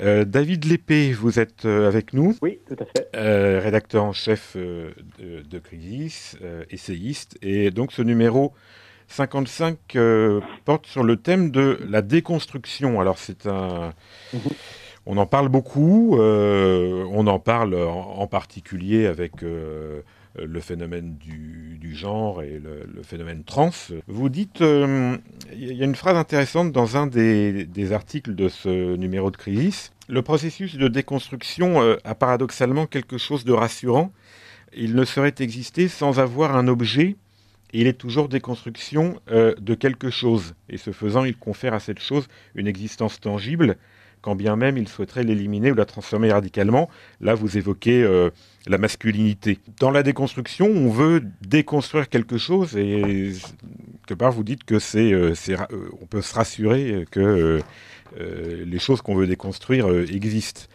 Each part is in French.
David Lépée, vous êtes avec nous, Oui, tout à fait. rédacteur en chef de Crisis, essayiste, et donc ce numéro 55 porte sur le thème de la déconstruction. Alors Mhm. on en parle beaucoup, on en parle en particulier avec le phénomène du genre et le phénomène trans. Vous dites, il y a une phrase intéressante dans un des articles de ce numéro de Crisis. Le processus de déconstruction a paradoxalement quelque chose de rassurant. Il ne saurait exister sans avoir un objet. Et il est toujours déconstruction de quelque chose. Et ce faisant, il confère à cette chose une existence tangible, quand bien même il souhaiterait l'éliminer ou la transformer radicalement. Là, vous évoquez la masculinité. Dans la déconstruction, on veut déconstruire quelque chose et quelque part, vous dites que on peut se rassurer que les choses qu'on veut déconstruire existent.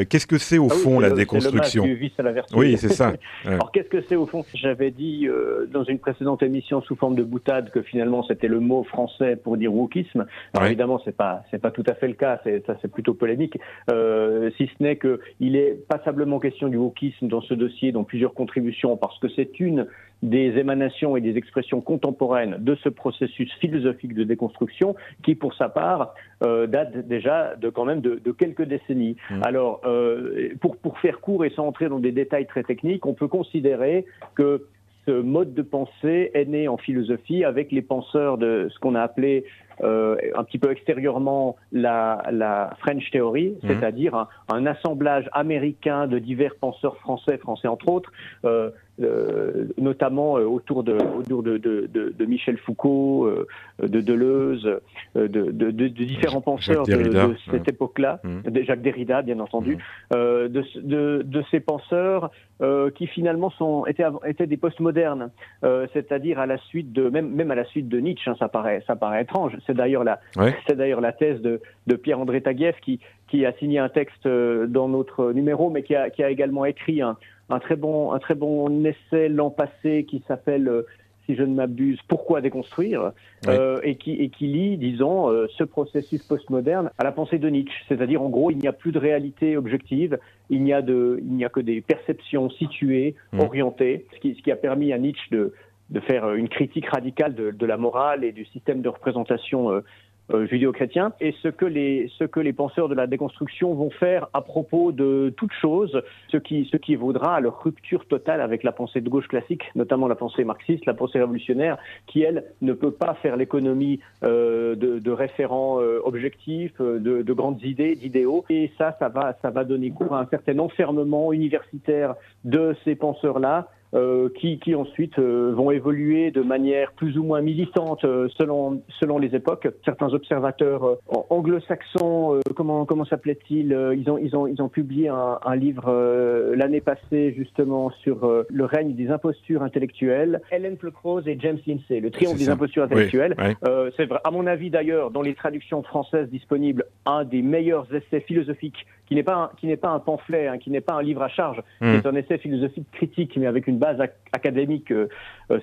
Qu'est-ce que c'est au Ah oui, fond la c'est le masque déconstruction? du vice à la vertu. Oui, c'est ça. Ouais. Alors qu'est-ce que c'est au fond? J'avais dit dans une précédente émission sous forme de boutade que finalement c'était le mot français pour dire wokisme. Alors Ouais. évidemment c'est pas tout à fait le cas, c'est plutôt polémique. Si ce n'est que il est passablement question du wokisme dans ce dossier, dans plusieurs contributions, parce que c'est une des émanations et des expressions contemporaines de ce processus philosophique de déconstruction qui, pour sa part, date déjà de quand même de quelques décennies. Alors, pour faire court et sans entrer dans des détails très techniques, on peut considérer que ce mode de pensée est né en philosophie avec les penseurs de ce qu'on a appelé un petit peu extérieurement la French Theory, c'est-à-dire un assemblage américain de divers penseurs français entre autres, notamment autour de Michel Foucault, de Deleuze, de différents penseurs de cette époque-là, de Jacques Derrida bien entendu, de ces penseurs qui finalement étaient des postmodernes, c'est-à-dire à la suite même à la suite de Nietzsche, ça paraît étrange. C'est d'ailleurs la thèse de Pierre-André Taguieff qui a signé un texte dans notre numéro, mais qui a également écrit un très bon essai l'an passé qui s'appelle, si je ne m'abuse, Pourquoi déconstruire, et qui lie, disons, ce processus postmoderne à la pensée de Nietzsche. C'est-à-dire, en gros, il n'y a plus de réalité objective, il n'y a que des perceptions situées, orientées, ce qui a permis à Nietzsche de faire une critique radicale de la morale et du système de représentation judéo-chrétien, et ce que les penseurs de la déconstruction vont faire à propos de toute chose, ce qui vaudra à leur rupture totale avec la pensée de gauche classique, notamment la pensée marxiste, la pensée révolutionnaire, qui elle ne peut pas faire l'économie de référents objectifs, de grandes idées, d'idéaux, et ça va donner cours à un certain enfermement universitaire de ces penseurs-là, qui ensuite vont évoluer de manière plus ou moins militante selon les époques. Certains observateurs anglo-saxons, comment s'appelait-il, ils ont publié un livre l'année passée justement sur le règne des impostures intellectuelles. Helen Pluckrose et James Lindsay, le triomphe des impostures intellectuelles. Oui, ouais. C'est vrai, à mon avis d'ailleurs, dans les traductions françaises disponibles, un des meilleurs essais philosophiques qui n'est pas un pamphlet, qui n'est pas un livre à charge, c'est un essai philosophique critique, mais avec une base académique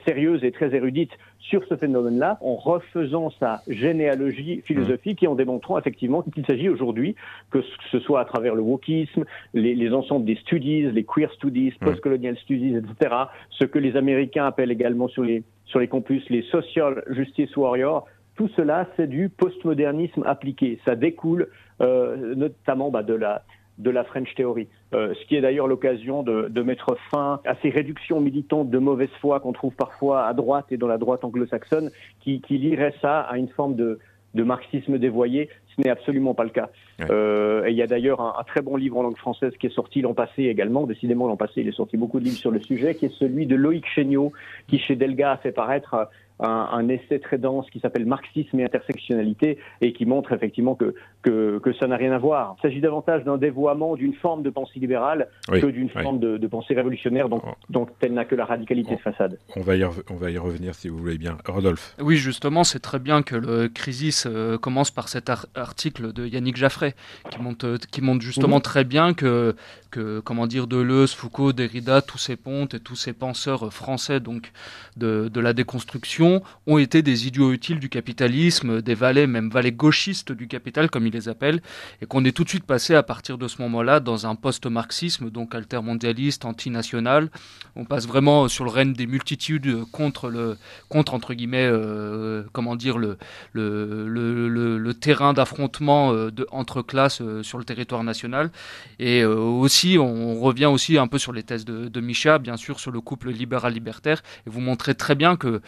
sérieuse et très érudite sur ce phénomène-là, en refaisant sa généalogie philosophique et en démontrant effectivement qu'il s'agit aujourd'hui, que ce soit à travers le wokisme, les ensembles des studies, les queer studies, post-colonial studies, etc., ce que les Américains appellent également sur les campus les social justice warriors, tout cela, c'est du postmodernisme appliqué. Ça découle notamment de la French Theory, ce qui est d'ailleurs l'occasion de mettre fin à ces réductions militantes de mauvaise foi qu'on trouve parfois à droite et dans la droite anglo-saxonne, qui lierait ça à une forme de marxisme dévoyé. Ce n'est absolument pas le cas. Ouais. Et il y a d'ailleurs un très bon livre en langue française qui est sorti l'an passé également. Décidément, l'an passé, il est sorti beaucoup de livres sur le sujet, qui est celui de Loïc Chéniaud, qui chez Delga a fait paraître un essai très dense qui s'appelle Marxisme et intersectionnalité et qui montre effectivement que ça n'a rien à voir. Il s'agit davantage d'un dévoiement d'une forme de pensée libérale que d'une forme de pensée révolutionnaire, donc telle n'a que la radicalité de façade. On va y revenir si vous voulez bien. Rodolphe. Oui, justement, c'est très bien que le Crisis commence par cet article de Yannick Jaffray qui montre justement très bien que comment dire, Deleuze, Foucault, Derrida, tous ces pontes et tous ces penseurs français donc de la déconstruction ont été des idiots utiles du capitalisme, des valets, même valets gauchistes du capital comme ils les appellent, et qu'on est tout de suite passé à partir de ce moment-là dans un post-marxisme, donc altermondialiste, antinational. On passe vraiment sur le règne des multitudes contre entre guillemets, comment dire, le terrain d'affrontement entre classes sur le territoire national. Et aussi, on revient aussi un peu sur les thèses de Micha, bien sûr, sur le couple libéral-libertaire. Et vous montrez très bien que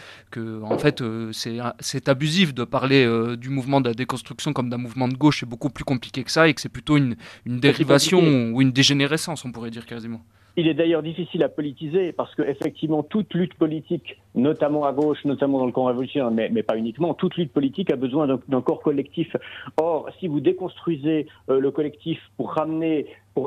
en fait, c'est abusif de parler du mouvement de la déconstruction comme d'un mouvement de gauche. C'est beaucoup plus compliqué que ça et que c'est plutôt une dérivation ou une dégénérescence, on pourrait dire quasiment. Il est d'ailleurs difficile à politiser parce que effectivement toute lutte politique, notamment à gauche, notamment dans le camp révolutionnaire, mais pas uniquement, toute lutte politique a besoin d'un corps collectif. Or, si vous déconstruisez le collectif pour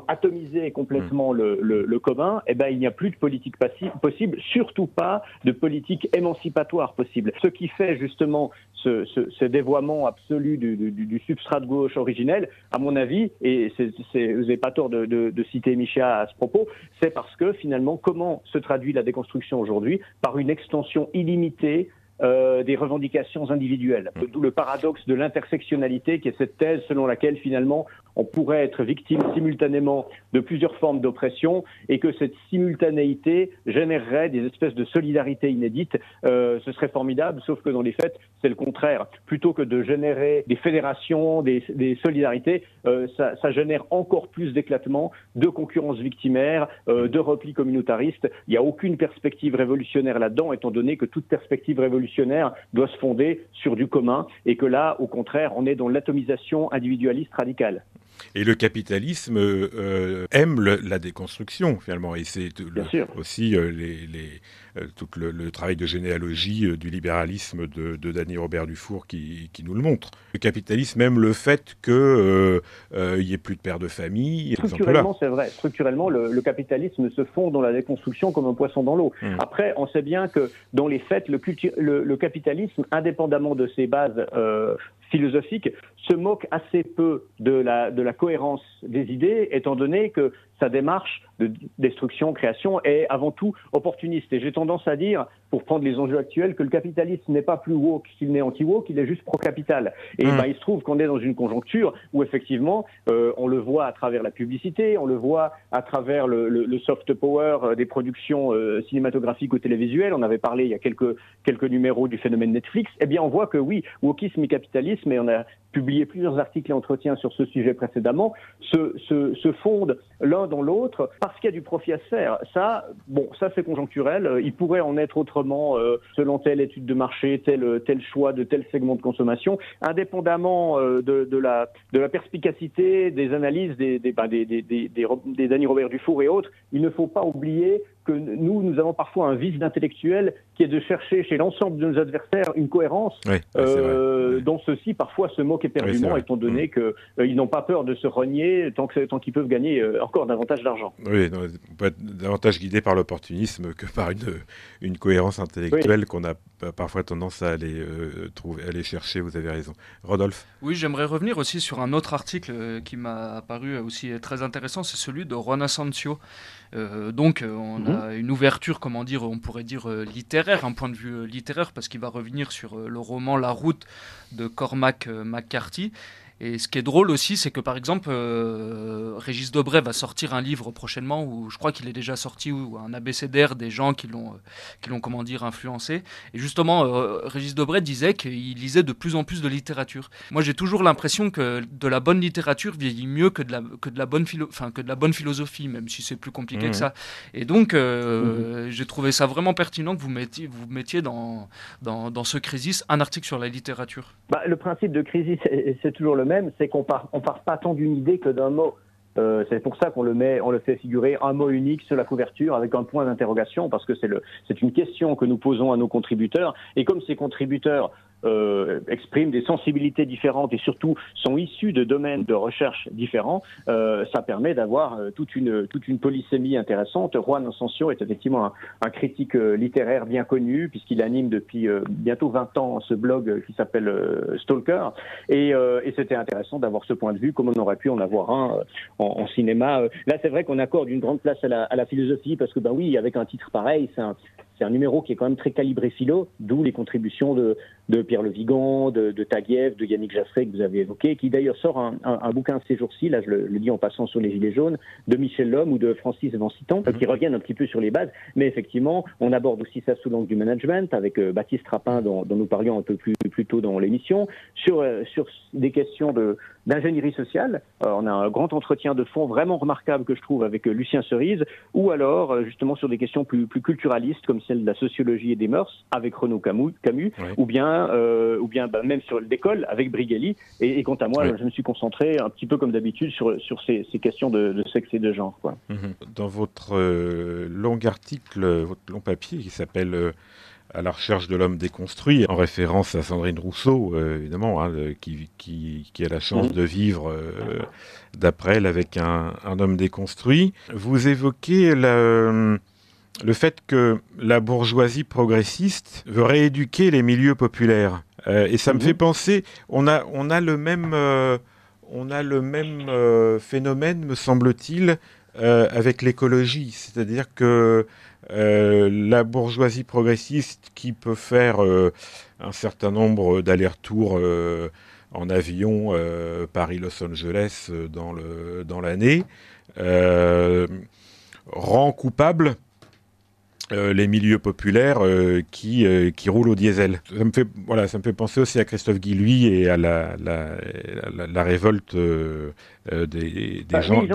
atomiser complètement le commun, eh ben il n'y a plus de politique possible, surtout pas de politique émancipatoire possible. Ce qui fait justement ce dévoiement absolu du substrat de gauche originel, à mon avis, et vous n'avez pas tort de citer Micha à ce propos, c'est parce que finalement, comment se traduit la déconstruction aujourd'hui? Par une extension illimitée des revendications individuelles. D'où le paradoxe de l'intersectionnalité, qui est cette thèse selon laquelle finalement on pourrait être victime simultanément de plusieurs formes d'oppression et que cette simultanéité générerait des espèces de solidarité inédites. Ce serait formidable, sauf que dans les faits, c'est le contraire. Plutôt que de générer des fédérations, des solidarités, ça génère encore plus d'éclatement, de concurrence victimaire, de repli communautariste. Il n'y a aucune perspective révolutionnaire là-dedans, étant donné que toute perspective révolutionnaire doit se fonder sur du commun et que là, au contraire, on est dans l'atomisation individualiste radicale. Et le capitalisme aime la déconstruction, finalement, et c'est aussi tout le travail de généalogie du libéralisme de Dany Robert Dufour qui nous le montre. Le capitalisme aime le fait qu'il n'y ait plus de pères de famille. Structurellement, c'est vrai. Structurellement, le capitalisme se fond dans la déconstruction comme un poisson dans l'eau. Après, on sait bien que dans les faits, le capitalisme, indépendamment de ses bases philosophique, se moque assez peu de la cohérence des idées, étant donné que sa démarche de destruction, création est avant tout opportuniste. Et j'ai tendance à dire, pour prendre les enjeux actuels, que le capitalisme n'est pas plus woke qu'il n'est anti-woke, il est juste pro-capital. Et il se trouve qu'on est dans une conjoncture où effectivement, on le voit à travers la publicité, on le voit à travers le soft power des productions cinématographiques ou télévisuelles. On avait parlé il y a quelques numéros du phénomène Netflix. Eh bien, on voit que oui, wokisme et capitalisme, et on a publié plusieurs articles et entretiens sur ce sujet précédemment, se fondent l'un dans l'autre parce qu'il y a du profit à se faire. Ça c'est conjoncturel. Il pourrait en être autrement selon telle étude de marché, tel choix de tel segment de consommation, indépendamment de la perspicacité des analyses des Dany Robert Dufour et autres. Il ne faut pas oublier que nous avons parfois un vice d'intellectuel qui est de chercher chez l'ensemble de nos adversaires une cohérence dont ceux-ci parfois se moquent éperdument, étant donné qu'ils n'ont pas peur de se renier tant qu'ils peuvent gagner encore davantage d'argent. Oui, on peut être davantage guidé par l'opportunisme que par une cohérence intellectuelle qu'on a parfois tendance à aller chercher, vous avez raison. Rodolphe ? Oui, j'aimerais revenir aussi sur un autre article qui m'a paru aussi très intéressant, c'est celui de Juan Asensio. On a une ouverture, on pourrait dire littéraire, un point de vue littéraire, parce qu'il va revenir sur le roman La Route de Cormac McCarthy. Et ce qui est drôle aussi, c'est que par exemple, Régis Debray va sortir un livre prochainement, où je crois qu'il est déjà sorti, ou un abécédaire des gens qui l'ont influencé. Et justement, Régis Debray disait qu'il lisait de plus en plus de littérature. Moi, j'ai toujours l'impression que de la bonne littérature vieillit mieux que de la bonne philosophie, même si c'est plus compliqué que ça. Et donc, j'ai trouvé ça vraiment pertinent que vous mettiez dans ce Crisis un article sur la littérature. Le principe de Crisis, c'est toujours le même, c'est qu'on part pas tant d'une idée que d'un mot. C'est pour ça qu'on le fait figurer un mot unique sur la couverture avec un point d'interrogation, parce que c'est une question que nous posons à nos contributeurs. Et comme ces contributeurs expriment des sensibilités différentes et surtout sont issus de domaines de recherche différents, ça permet d'avoir toute une polysémie intéressante. Juan Asensio est effectivement un critique littéraire bien connu, puisqu'il anime depuis bientôt 20 ans ce blog qui s'appelle Stalker, et c'était intéressant d'avoir ce point de vue, comme on aurait pu en avoir un en cinéma. Là, c'est vrai qu'on accorde une grande place à la philosophie, parce que oui, avec un titre pareil, c'est un numéro qui est quand même très calibré philo, d'où les contributions de Pierre Le Vigan, de Taguieff, de Yannick Jaffray que vous avez évoqué, qui d'ailleurs sort un bouquin ces jours-ci, là je le dis en passant sur les Gilets jaunes, de Michel Lhomme ou de Francis Vancitan, qui reviennent un petit peu sur les bases. Mais effectivement, on aborde aussi ça sous l'angle du management, avec Baptiste Rapin, dont nous parlions un peu plus tôt dans l'émission, sur des questions d'ingénierie sociale. On a un grand entretien de fond vraiment remarquable que je trouve avec Lucien Cerise, ou alors justement sur des questions plus culturalistes, comme celle de la sociologie et des mœurs, avec Renaud Camus, oui. ou bien même sur l'école avec Brigelli. Et quant à moi, je me suis concentré un petit peu comme d'habitude sur ces questions de sexe et de genre, quoi. Dans votre long article, votre long papier qui s'appelle À la recherche de l'homme déconstruit, en référence à Sandrine Rousseau, évidemment, qui a la chance de vivre d'après elle avec un homme déconstruit, vous évoquez le fait que la bourgeoisie progressiste veut rééduquer les milieux populaires. Et ça me fait penser, on a le même phénomène, me semble-t-il, avec l'écologie. C'est-à-dire que la bourgeoisie progressiste qui peut faire un certain nombre d'allers-retours en avion Paris-Los Angeles dans l'année rend coupable les milieux populaires qui roulent au diesel. Ça me fait penser aussi à Christophe Guilluy et à la révolte des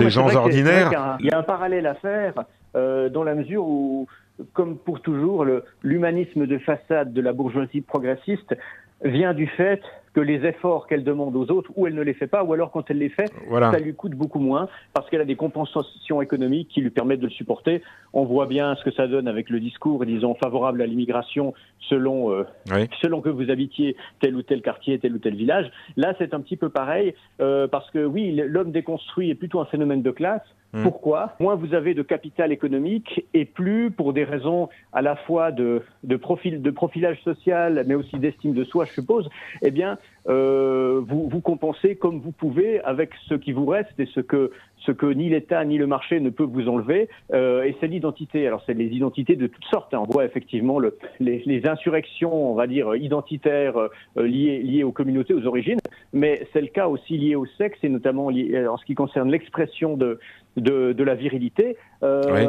gens ordinaires. Il y a un parallèle à faire dans la mesure où, comme pour toujours, l'humanisme de façade de la bourgeoisie progressiste vient du fait que les efforts qu'elle demande aux autres, ou elle ne les fait pas, ou alors quand elle les fait, ça lui coûte beaucoup moins, parce qu'elle a des compensations économiques qui lui permettent de le supporter. On voit bien ce que ça donne avec le discours, disons, favorable à l'immigration selon que vous habitiez tel ou tel quartier, tel ou tel village. Là, c'est un petit peu pareil, parce que oui, l'homme déconstruit est plutôt un phénomène de classe. Pourquoi ? Moins vous avez de capital économique, et plus, pour des raisons à la fois de profilage social, mais aussi d'estime de soi, je suppose, eh bien, vous compensez comme vous pouvez avec ce qui vous reste et ce que ni l'État ni le marché ne peuvent vous enlever, et c'est l'identité. Alors c'est les identités de toutes sortes. On voit effectivement les insurrections, on va dire, identitaires liées aux communautés, aux origines, mais c'est le cas aussi lié au sexe, et notamment en ce qui concerne l'expression de la virilité,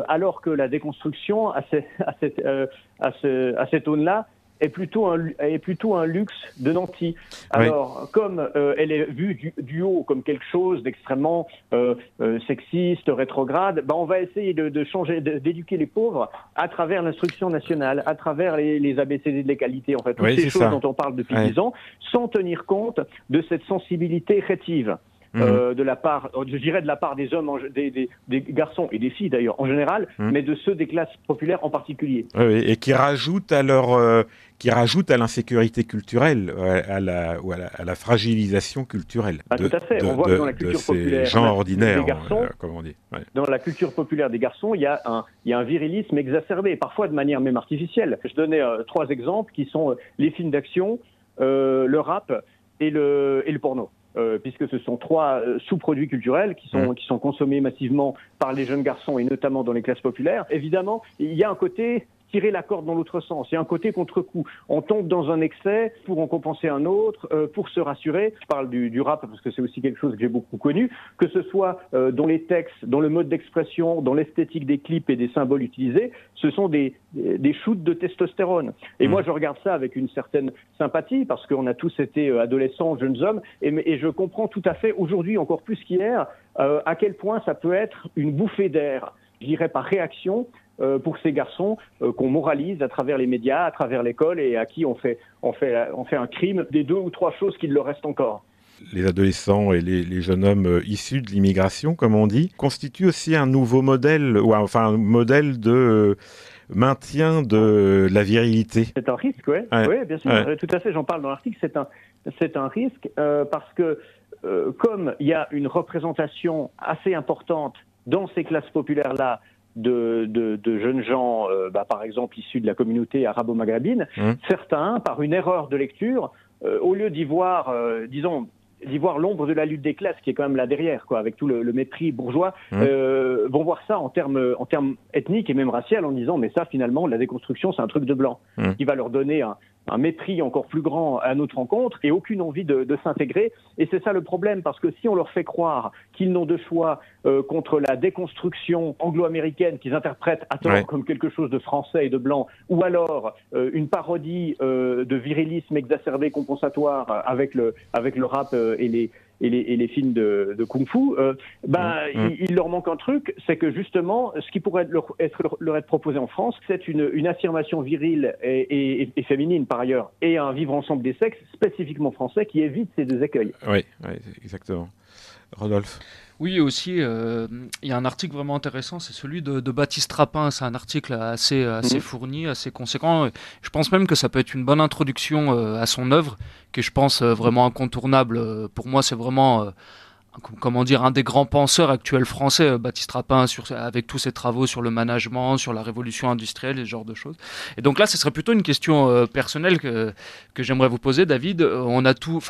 alors que la déconstruction à cette aune-là est plutôt un luxe de nantis. Alors, comme elle est vue du haut comme quelque chose d'extrêmement sexiste, rétrograde, on va essayer de changer, d'éduquer les pauvres à travers l'instruction nationale, à travers les ABCD de l'égalité, en fait, toutes ces choses dont on parle depuis 10 ans, sans tenir compte de cette sensibilité rétive. De la part des hommes, des garçons et des filles d'ailleurs en général, mais de ceux des classes populaires en particulier. Et qui rajoutent à l'insécurité culturelle, à la fragilisation culturelle. Tout à fait. On voit que dans la culture populaire, gens ordinaires, des garçons, comme on dit. Dans la culture populaire des garçons, il y a un virilisme exacerbé, parfois de manière même artificielle. Je donnais 3 exemples qui sont les films d'action, le rap et le porno. Puisque ce sont 3 sous-produits culturels qui sont consommés massivement par les jeunes garçons et notamment dans les classes populaires. Évidemment, il y a un côté tirer la corde dans l'autre sens. Il y a un côté contre-coup. On tombe dans un excès pour en compenser un autre, pour se rassurer. Je parle du rap parce que c'est aussi quelque chose que j'ai beaucoup connu, que ce soit dans les textes, dans le mode d'expression, dans l'esthétique des clips et des symboles utilisés, ce sont des shoots de testostérone. Et moi, je regarde ça avec une certaine sympathie parce qu'on a tous été adolescents, jeunes hommes, et je comprends tout à fait aujourd'hui, encore plus qu'hier, à quel point ça peut être une bouffée d'air, je dirais par réaction, pour ces garçons qu'on moralise à travers les médias, à travers l'école, et à qui on fait un crime des 2 ou 3 choses qu'il leur reste encore. Les adolescents et les jeunes hommes issus de l'immigration, comme on dit, constituent aussi un nouveau modèle, un modèle de maintien de la virilité. C'est un risque, oui, bien sûr, tout à fait, j'en parle dans l'article, c'est un risque parce que comme il y a une représentation assez importante dans ces classes populaires-là de jeunes gens, par exemple issus de la communauté arabo-maghrébine, certains, par une erreur de lecture, au lieu d'y voir, d'y voir l'ombre de la lutte des classes qui est quand même là derrière, quoi, avec tout le mépris bourgeois, vont voir ça en termes ethniques et même raciales en disant mais ça finalement la déconstruction c'est un truc de blanc qui va leur donner un mépris encore plus grand à notre rencontre et aucune envie de s'intégrer. Et c'est ça le problème, parce que si on leur fait croire qu'ils n'ont de choix contre la déconstruction anglo-américaine qu'ils interprètent à tort comme quelque chose de français et de blanc, ou alors une parodie de virilisme exacerbé compensatoire avec le rap et les films de kung-fu, il leur manque un truc, c'est que justement, ce qui pourrait leur être proposé en France, c'est une affirmation virile et féminine par ailleurs, et un vivre ensemble des sexes spécifiquement français qui évite ces deux écueils. Oui, exactement. Rodolphe. Oui, aussi, il y a un article vraiment intéressant, c'est celui de Baptiste Rapin. C'est un article assez fourni, assez conséquent. Je pense même que ça peut être une bonne introduction à son œuvre, qui est, je pense, vraiment incontournable. Pour moi, c'est vraiment un des grands penseurs actuels français, Baptiste Rapin, avec tous ses travaux sur le management, sur la révolution industrielle et ce genre de choses. Et donc là, ce serait plutôt une question personnelle que j'aimerais vous poser, David. On a tout...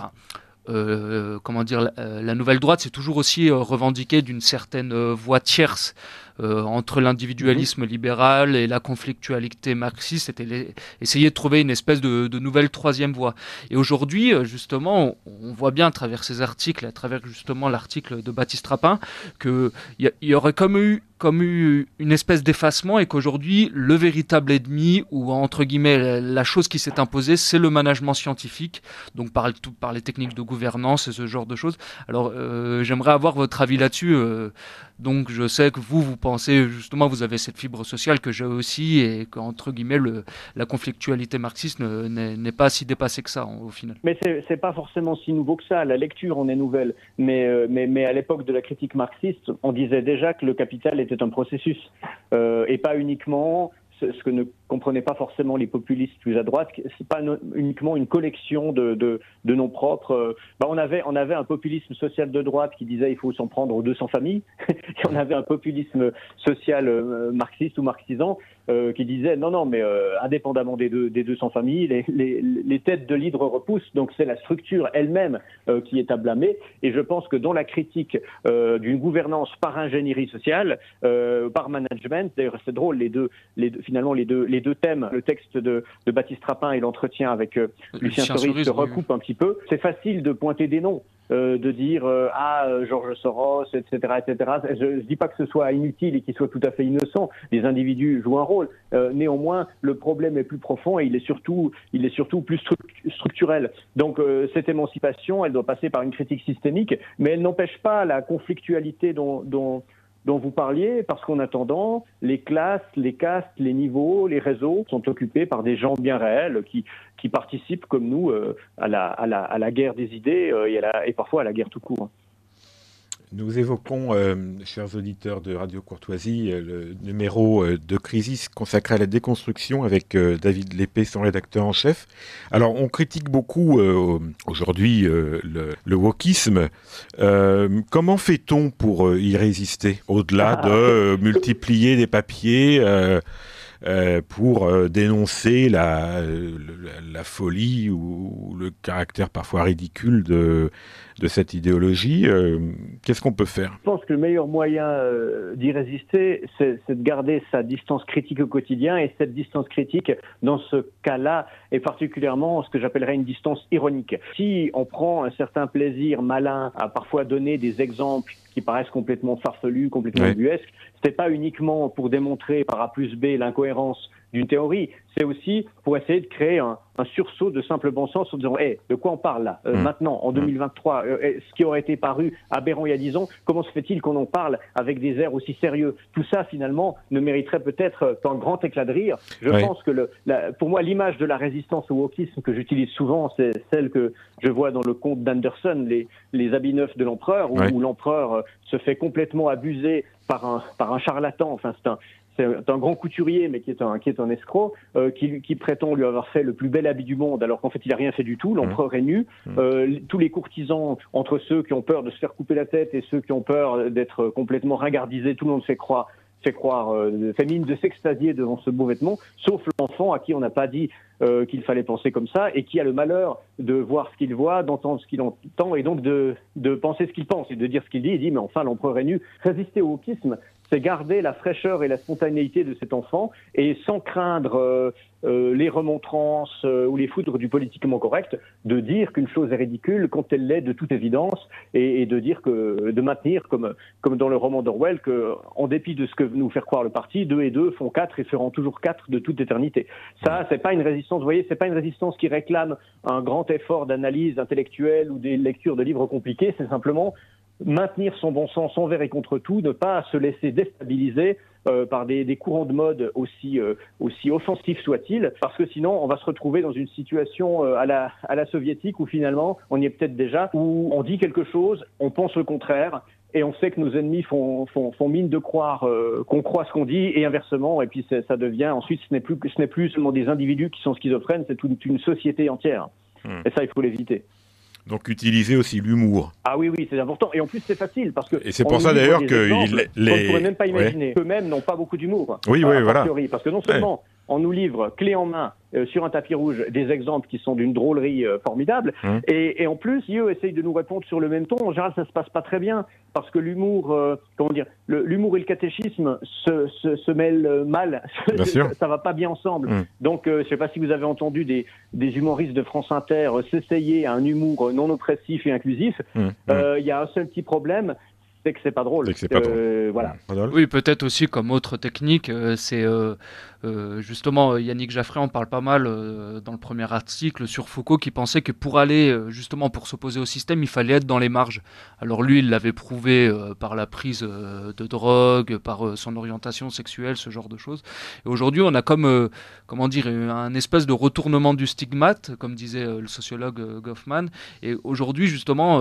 la nouvelle droite s'est toujours aussi revendiquée d'une certaine voie tierce entre l'individualisme libéral et la conflictualité marxiste. C'était essayer de trouver une espèce de nouvelle troisième voie. Et aujourd'hui, justement, on voit bien à travers ces articles, à travers justement l'article de Baptiste Rapin, qu'il y aurait comme eu une espèce d'effacement, et qu'aujourd'hui, le véritable ennemi, ou entre guillemets la chose qui s'est imposée, c'est le management scientifique, donc par les techniques de gouvernance et ce genre de choses. Alors, j'aimerais avoir votre avis là-dessus. Donc, je sais que vous pensez, justement, vous avez cette fibre sociale que j'ai aussi, et qu'entre guillemets, la conflictualité marxiste n'est pas si dépassée que ça, au final. Mais c'est pas forcément si nouveau que ça. La lecture en est nouvelle. Mais à l'époque de la critique marxiste, on disait déjà que le capital était un processus et pas uniquement ce que ne comprenaient pas forcément les populistes plus à droite, c'est pas uniquement une collection de noms propres. On avait un populisme social de droite qui disait il faut s'en prendre aux 200 familles, et on avait un populisme social marxiste ou marxisant qui disait non mais indépendamment des 200 familles, les têtes de l'hydre repoussent, donc c'est la structure elle-même qui est à blâmer. Et je pense que dans la critique d'une gouvernance par ingénierie sociale, par management, d'ailleurs c'est drôle, les deux thèmes, le texte de Baptiste Rapin et l'entretien avec Lucien Cerise se recoupent un petit peu. C'est facile de pointer des noms, de dire Georges Soros, etc., etc. Je dis pas que ce soit inutile et qu'il soit tout à fait innocent. Les individus jouent un rôle. Néanmoins, le problème est plus profond et il est surtout plus structurel. Donc cette émancipation, elle doit passer par une critique systémique, mais elle n'empêche pas la conflictualité dont vous parliez, parce qu'en attendant, les classes, les castes, les niveaux, les réseaux sont occupés par des gens bien réels qui participent, comme nous, à la guerre des idées et parfois à la guerre tout court. Nous évoquons, chers auditeurs de Radio Courtoisie, le numéro de Crisis consacré à la déconstruction avec David Lépée, son rédacteur en chef. Alors, on critique beaucoup aujourd'hui le wokisme. Comment fait-on pour y résister, au-delà de multiplier des papiers pour dénoncer la folie ou le caractère parfois ridicule de cette idéologie? Qu'est-ce qu'on peut faire? Je pense que le meilleur moyen d'y résister, c'est de garder sa distance critique au quotidien, et cette distance critique, dans ce cas-là, est particulièrement ce que j'appellerais une distance ironique. Si on prend un certain plaisir malin à parfois donner des exemples qui paraissent complètement farfelus, complètement ubuesques, c'est pas uniquement pour démontrer par A plus B l'incohérence d'une théorie, c'est aussi pour essayer de créer un sursaut de simple bon sens en disant de quoi on parle là maintenant, en 2023, ce qui aurait été paru aberrant il y a 10 ans, comment se fait-il qu'on en parle avec des airs aussi sérieux? Tout ça, finalement, ne mériterait peut-être qu'un grand éclat de rire. Je pense que pour moi, l'image de la résistance au wokisme que j'utilise souvent, c'est celle que je vois dans le conte d'Anderson, les habits neufs de l'empereur, où l'empereur se fait complètement abuser par un charlatan. Enfin, c'est un grand couturier, mais qui est un escroc, qui prétend lui avoir fait le plus bel habit du monde, alors qu'en fait, il n'a rien fait du tout. L'empereur est nu. Tous les courtisans, entre ceux qui ont peur de se faire couper la tête et ceux qui ont peur d'être complètement ringardisés, tout le monde fait mine de s'extasier devant ce beau vêtement, sauf l'enfant à qui on n'a pas dit qu'il fallait penser comme ça, et qui a le malheur de voir ce qu'il voit, d'entendre ce qu'il entend, et donc de penser ce qu'il pense, et de dire ce qu'il dit. Il dit, mais enfin, l'empereur est nu. Résister au wokisme, c'est garder la fraîcheur et la spontanéité de cet enfant, et sans craindre les remontrances ou les foudres du politiquement correct, de dire qu'une chose est ridicule quand elle l'est de toute évidence, et de maintenir, comme dans le roman d'Orwell, qu'en dépit de ce que nous faire croire le parti, 2 et 2 font 4 et feront toujours 4 de toute éternité. Ça, c'est pas une résistance, vous voyez, c'est pas une résistance qui réclame un grand effort d'analyse intellectuelle ou des lectures de livres compliqués, c'est simplement maintenir son bon sens envers et contre tout, ne pas se laisser déstabiliser par des courants de mode aussi offensifs soient-ils, parce que sinon on va se retrouver dans une situation à la soviétique où finalement, on y est peut-être déjà, où on dit quelque chose, on pense le contraire, et on sait que nos ennemis font mine de croire qu'on croit ce qu'on dit, et inversement, et puis ça devient, ensuite ce n'est plus seulement des individus qui sont schizophrènes, c'est toute une société entière. Et ça, il faut l'éviter. Donc utiliser aussi l'humour. Ah oui, c'est important. Et en plus, c'est facile, parce que... Et c'est pour ça d'ailleurs que... On ne pourrait même pas imaginer. Eux-mêmes n'ont pas beaucoup d'humour. Oui, voilà. Parce que non seulement on nous livre clé en main sur un tapis rouge des exemples qui sont d'une drôlerie formidable, et en plus, ils essayent de nous répondre sur le même ton. En général, ça se passe pas très bien, parce que l'humour, l'humour et le catéchisme se mêlent mal. Ça va pas bien ensemble. Donc, je sais pas si vous avez entendu des humoristes de France Inter s'essayer à un humour non oppressif et inclusif. Il y a un seul petit problème, c'est que c'est pas drôle. Voilà. Oui, peut-être aussi comme autre technique, c'est justement Yannick Jaffray en parle pas mal dans le premier article sur Foucault, qui pensait que pour s'opposer au système, il fallait être dans les marges. Alors lui, il l'avait prouvé par la prise de drogue, par son orientation sexuelle, ce genre de choses. Et aujourd'hui, on a un espèce de retournement du stigmate, comme disait le sociologue Goffman. Et aujourd'hui, justement,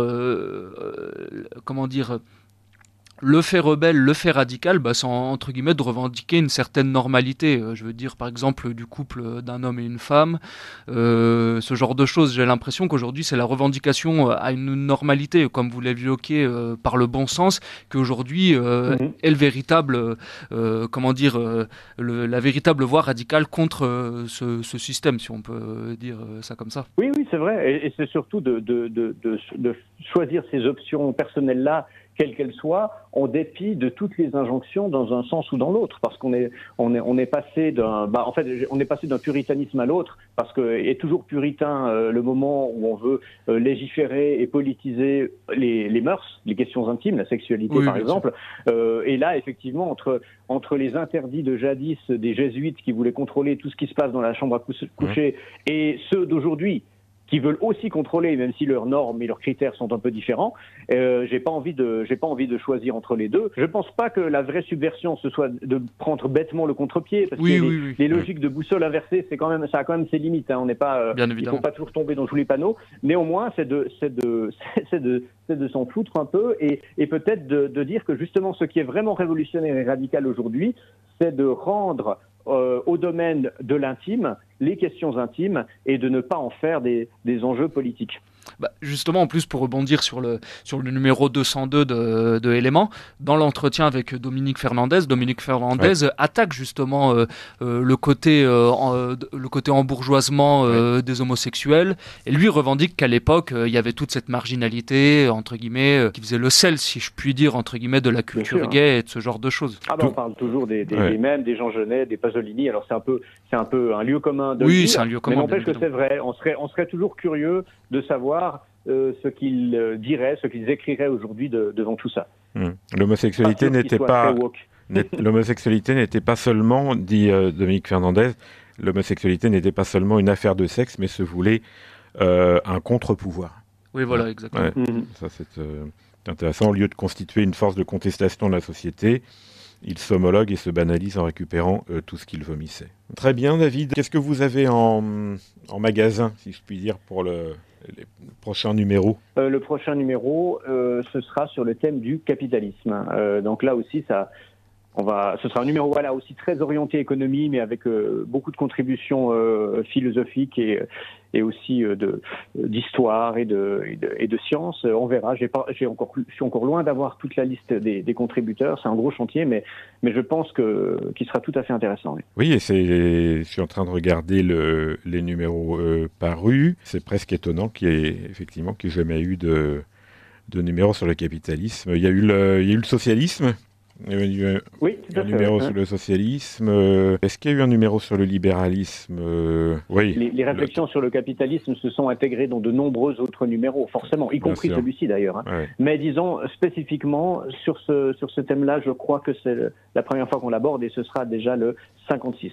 le fait rebelle, le fait radical, c'est entre guillemets de revendiquer une certaine normalité. Je veux dire, par exemple, du couple d'un homme et une femme, ce genre de choses. J'ai l'impression qu'aujourd'hui, c'est la revendication à une normalité, comme vous l'évoquiez, par le bon sens, qu'aujourd'hui est le véritable, la véritable voie radicale contre ce système, si on peut dire ça comme ça. Oui, c'est vrai. Et c'est surtout de choisir ces options personnelles-là, quelle qu'elle soit, en dépit de toutes les injonctions dans un sens ou dans l'autre, parce qu'on est passé d'un puritanisme à l'autre, parce que est toujours puritain le moment où on veut légiférer et politiser les mœurs, les questions intimes, la sexualité par exemple, et là effectivement entre les interdits de jadis des jésuites qui voulaient contrôler tout ce qui se passe dans la chambre à coucher et ceux d'aujourd'hui qui veulent aussi contrôler, même si leurs normes et leurs critères sont un peu différents. J'ai pas envie de choisir entre les deux. Je pense pas que la vraie subversion ce soit de prendre bêtement le contre-pied, parce que les logiques de boussole inversée, ça a quand même ses limites. On n'est pas, il faut pas toujours tomber dans tous les panneaux. Néanmoins, c'est de s'en foutre un peu et peut-être de dire que justement ce qui est vraiment révolutionnaire et radical aujourd'hui, c'est de rendre au domaine de l'intime les questions intimes et de ne pas en faire des enjeux politiques. Justement, en plus, pour rebondir sur le numéro 202 de Éléments, dans l'entretien avec Dominique Fernandez attaque justement le côté embourgeoisement des homosexuels, et lui revendique qu'à l'époque, il y avait toute cette marginalité, entre guillemets, qui faisait le sel, si je puis dire, entre guillemets, de la culture gay et de ce genre de choses. On parle toujours des mêmes, des Jean Genet, des Pasolini, alors c'est un peu un lieu commun de c'est un lieu commun. Mais n'empêche que c'est vrai, on serait toujours curieux de savoir ce qu'ils diraient, ce qu'ils écriraient aujourd'hui devant tout ça. L'homosexualité n'était pas seulement, dit Dominique Fernandez, l'homosexualité n'était pas seulement une affaire de sexe, mais se voulait un contre-pouvoir. Oui, voilà, exactement. Ça, c'est intéressant. Au lieu de constituer une force de contestation de la société, il s'homologue et se banalise en récupérant tout ce qu'il vomissait. Très bien, David. Qu'est-ce que vous avez en magasin, si je puis dire, pour les prochains numéros? Le prochain numéro, ce sera sur le thème du capitalisme. Donc là aussi, Ce sera un numéro aussi très orienté économie, mais avec beaucoup de contributions philosophiques et aussi d'histoire et de sciences. On verra. Je suis encore loin d'avoir toute la liste des contributeurs. C'est un gros chantier, mais je pense qu'il sera tout à fait intéressant. Oui, et je suis en train de regarder les numéros parus. C'est presque étonnant qu'il n'y ait jamais eu de numéros sur le capitalisme. Il y a eu le socialisme. Il y a eu un numéro sur le socialisme. Est-ce qu'il y a eu un numéro sur le libéralisme? Oui. Les réflexions sur le capitalisme se sont intégrées dans de nombreux autres numéros, forcément, y compris celui-ci d'ailleurs. Ouais. Mais disons, spécifiquement, sur ce thème-là, je crois que c'est la première fois qu'on l'aborde et ce sera déjà le 56.